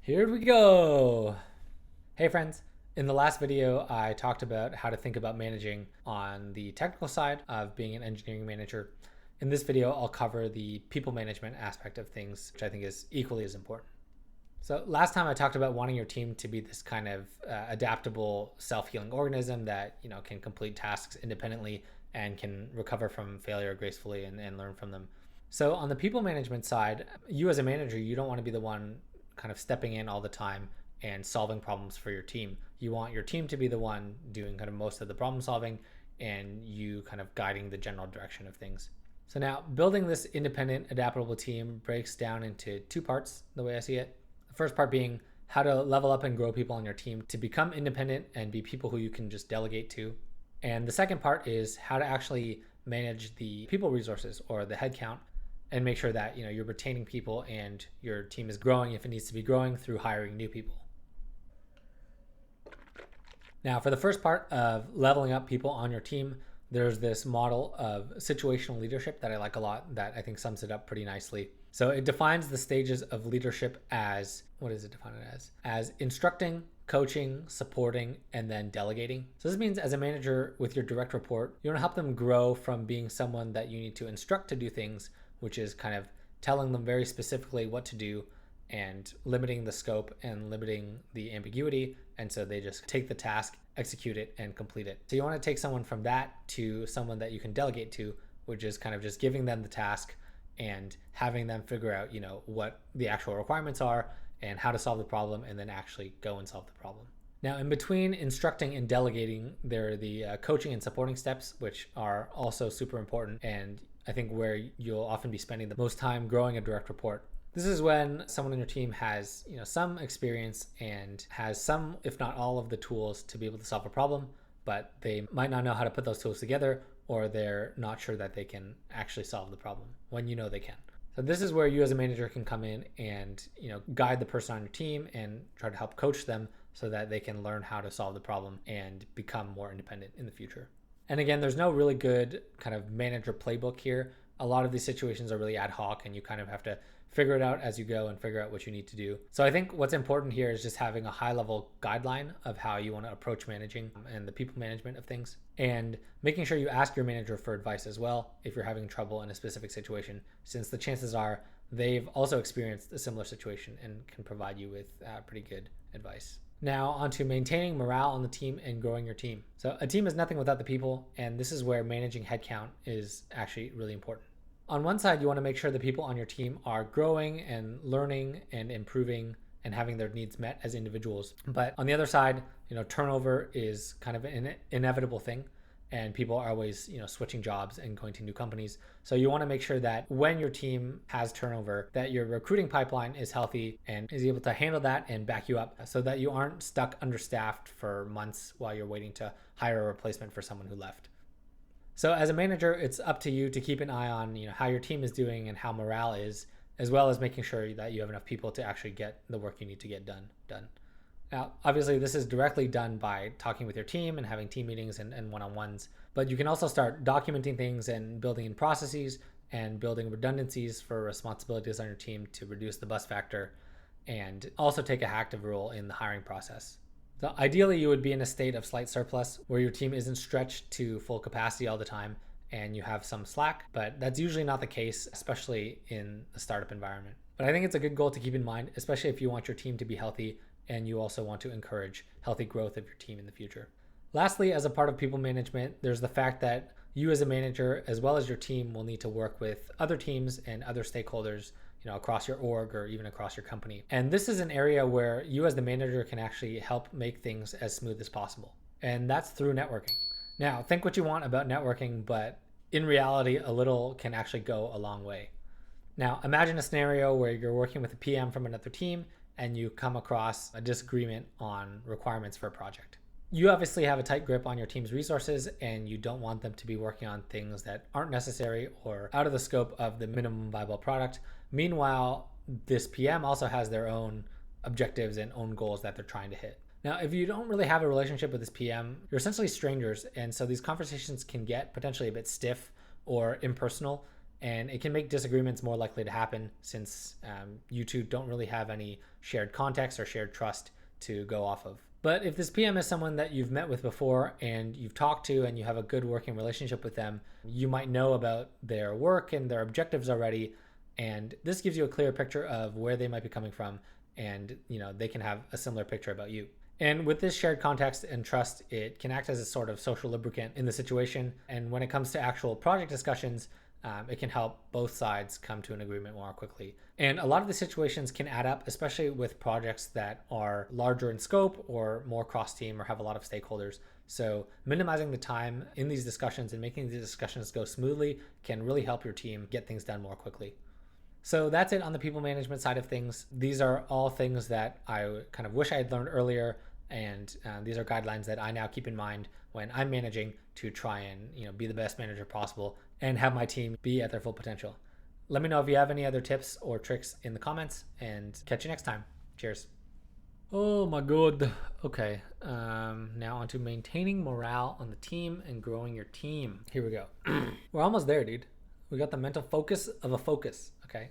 Here we go. Hey friends, in the last video I talked about how to think about managing on the technical side of being an engineering manager. In this video I'll cover the people management aspect of things, which I think is equally as important. So last time I talked about wanting your team to be this kind of adaptable, self-healing organism that can complete tasks independently and can recover from failure gracefully and learn from them. So on the people management side, you as a manager, you don't want to be the one kind of stepping in all the time and solving problems for your team. You want your team to be the one doing kind of most of the problem solving and you kind of guiding the general direction of things. So now building this independent, adaptable team breaks down into two parts, the way I see it. The first part being how to level up and grow people on your team to become independent and be people who you can just delegate to. And the second part is how to actually manage the people resources or the headcount and make sure that you're retaining people and your team is growing if it needs to be growing through hiring new people. Now, for the first part of leveling up people on your team, there's this model of situational leadership that I like a lot that I think sums it up pretty nicely. So it defines the stages of leadership as, what does it define it as? As instructing, coaching, supporting, and then delegating. So this means as a manager with your direct report, you want to help them grow from being someone that you need to instruct to do things, which is kind of telling them very specifically what to do and limiting the scope and limiting the ambiguity. And so they just take the task, execute it, and complete it. So you want to take someone from that to someone that you can delegate to, which is kind of just giving them the task and having them figure out, what the actual requirements are and how to solve the problem, and then actually go and solve the problem. Now, in between instructing and delegating, there are the coaching and supporting steps, which are also super important, and I think where you'll often be spending the most time growing a direct report. This is when someone on your team has some experience and has some, if not all, of the tools to be able to solve a problem, but they might not know how to put those tools together, or they're not sure that they can actually solve the problem when they can. So this is where you as a manager can come in and guide the person on your team and try to help coach them so that they can learn how to solve the problem and become more independent in the future. And again, there's no really good kind of manager playbook here. A lot of these situations are really ad hoc and you kind of have to figure it out as you go and figure out what you need to do. So I think what's important here is just having a high level guideline of how you want to approach managing and the people management of things, and making sure you ask your manager for advice as well if you're having trouble in a specific situation, since the chances are they've also experienced a similar situation and can provide you with pretty good advice. Now onto maintaining morale on the team and growing your team. So a team is nothing without the people, and this is where managing headcount is actually really important. On one side, you want to make sure the people on your team are growing and learning and improving and having their needs met as individuals. But on the other side, turnover is kind of an inevitable thing, and people are always, switching jobs and going to new companies. So you want to make sure that when your team has turnover, that your recruiting pipeline is healthy and is able to handle that and back you up so that you aren't stuck understaffed for months while you're waiting to hire a replacement for someone who left. So as a manager, it's up to you to keep an eye on how your team is doing and how morale is, as well as making sure that you have enough people to actually get the work you need to get done. Now, obviously, this is directly done by talking with your team and having team meetings and one-on-ones, but you can also start documenting things and building in processes and building redundancies for responsibilities on your team to reduce the bust factor, and also take an active role in the hiring process. So ideally, you would be in a state of slight surplus where your team isn't stretched to full capacity all the time and you have some slack, but that's usually not the case, especially in a startup environment. But I think it's a good goal to keep in mind, especially if you want your team to be healthy and you also want to encourage healthy growth of your team in the future. Lastly, as a part of people management, there's the fact that you as a manager, as well as your team, will need to work with other teams and other stakeholders across your org or even across your company. And this is an area where you as the manager can actually help make things as smooth as possible. And that's through networking. Now, think what you want about networking, but in reality, a little can actually go a long way. Now, imagine a scenario where you're working with a PM from another team and you come across a disagreement on requirements for a project. You obviously have a tight grip on your team's resources and you don't want them to be working on things that aren't necessary or out of the scope of the minimum viable product. Meanwhile, this PM also has their own objectives and own goals that they're trying to hit. Now, if you don't really have a relationship with this PM, you're essentially strangers, and so these conversations can get potentially a bit stiff or impersonal, And it can make disagreements more likely to happen since you two don't really have any shared context or shared trust to go off of. But if this PM is someone that you've met with before and you've talked to and you have a good working relationship with them, you might know about their work and their objectives already. And this gives you a clear picture of where they might be coming from, and they can have a similar picture about you. And with this shared context and trust, it can act as a sort of social lubricant in the situation. And when it comes to actual project discussions, it can help both sides come to an agreement more quickly. And a lot of the situations can add up, especially with projects that are larger in scope or more cross-team or have a lot of stakeholders. So minimizing the time in these discussions and making these discussions go smoothly can really help your team get things done more quickly. So that's it on the people management side of things. These are all things that I kind of wish I had learned earlier, and these are guidelines that I now keep in mind when I'm managing to try and be the best manager possible and have my team be at their full potential. Let me know if you have any other tips or tricks in the comments, and catch you next time. Cheers. Oh my god. Okay. Now on to maintaining morale on the team and growing your team. Here we go. We're almost there, dude. We got the mental focus of a focus. Okay.